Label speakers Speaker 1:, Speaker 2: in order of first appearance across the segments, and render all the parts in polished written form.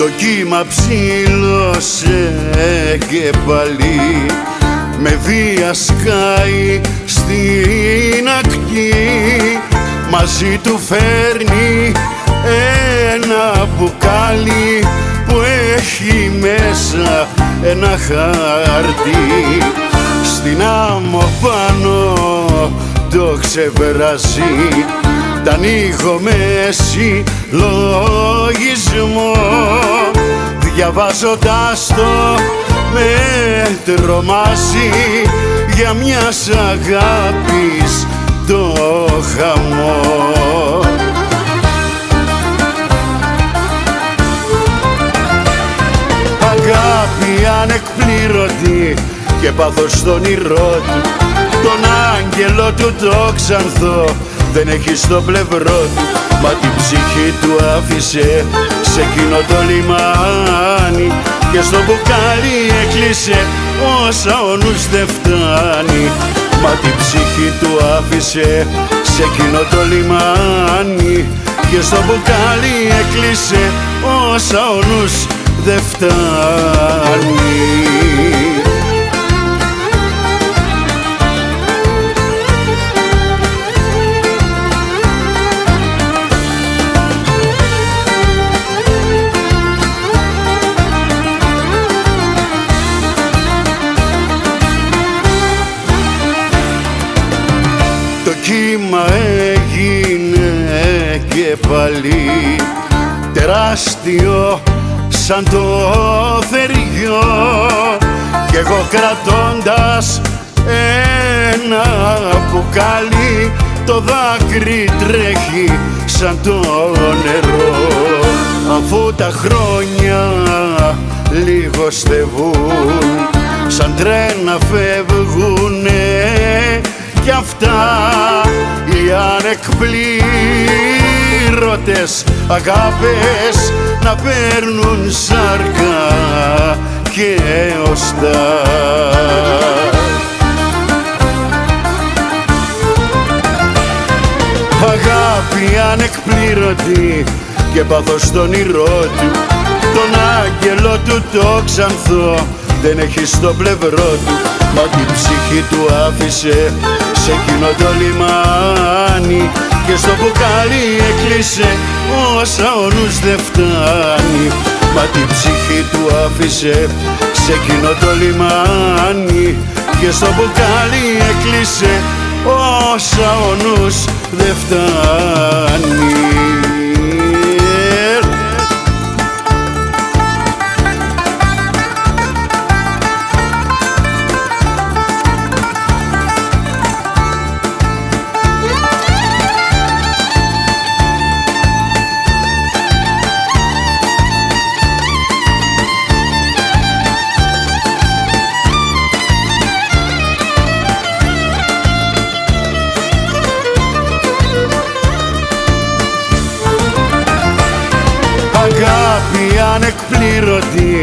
Speaker 1: Το κύμα ψήλωσε και πάλι με βία σκάει στην ακτή. Μαζί του φέρνει ένα μπουκάλι που έχει μέσα ένα χάρτη. Στην άμμο πάνω το ξεπεράζει, τ' ανοίγω με συλλογισμό. Διαβάζοντας το με τρομάζει για μιας αγάπης το χαμό. Αγάπη ανεκπλήρωτη και πάθος στον όνειρό του, τον άγγελο του το ξανθό δεν έχει στο πλευρό του. Μα την ψυχή του άφησε σε εκείνο το λιμάνι και στο μπουκάλι έκλεισε όσα ο νους δεν φτάνει. Μα την ψυχή του άφησε σε εκείνο το λιμάνι και στο μπουκάλι έκλεισε όσα ο νους δεν φτάνει. Το κύμα έγινε και πάλι τεράστιο σαν το θεριό κι εγώ κρατώντας ένα μπουκάλι το δάκρυ τρέχει σαν το νερό. Αφού τα χρόνια λιγοστεύουν σαν τρένα φεύγουνε κι αυτά οι ανεκπλήρωτες αγάπες να παίρνουν σάρκα και οστά. Αγάπη ανεκπλήρωτη και πάθος στον όνειρό του, τον άγγελο του το ξανθό δεν έχει στο πλευρό του. Μα την ψυχή του άφησε σε εκείνο το λιμάνι και στο μπουκάλι έκλεισε όσα ο νους δεν φτάνει. Μα την ψυχή του άφησε σε εκείνο το λιμάνι και στο μπουκάλι έκλεισε όσα ο νους δεν φτάνει. Αγάπη ανεκπλήρωτη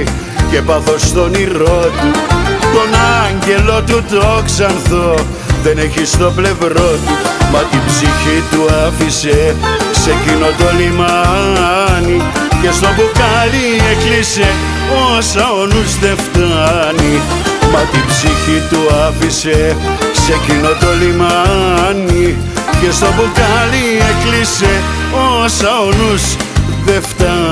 Speaker 1: και πάθος στον όνειρό του, τον άγγελο του το ξανθό δεν έχει στο πλευρό του. Μα την ψυχή του άφησε σε εκείνο το λιμάνι και στο μπουκάλι έκλεισε όσα ο νους δεν φτάνει. Μα την ψυχή του άφησε σε εκείνο το λιμάνι και στο μπουκάλι έκλεισε όσα ο νους δεν φτάνει.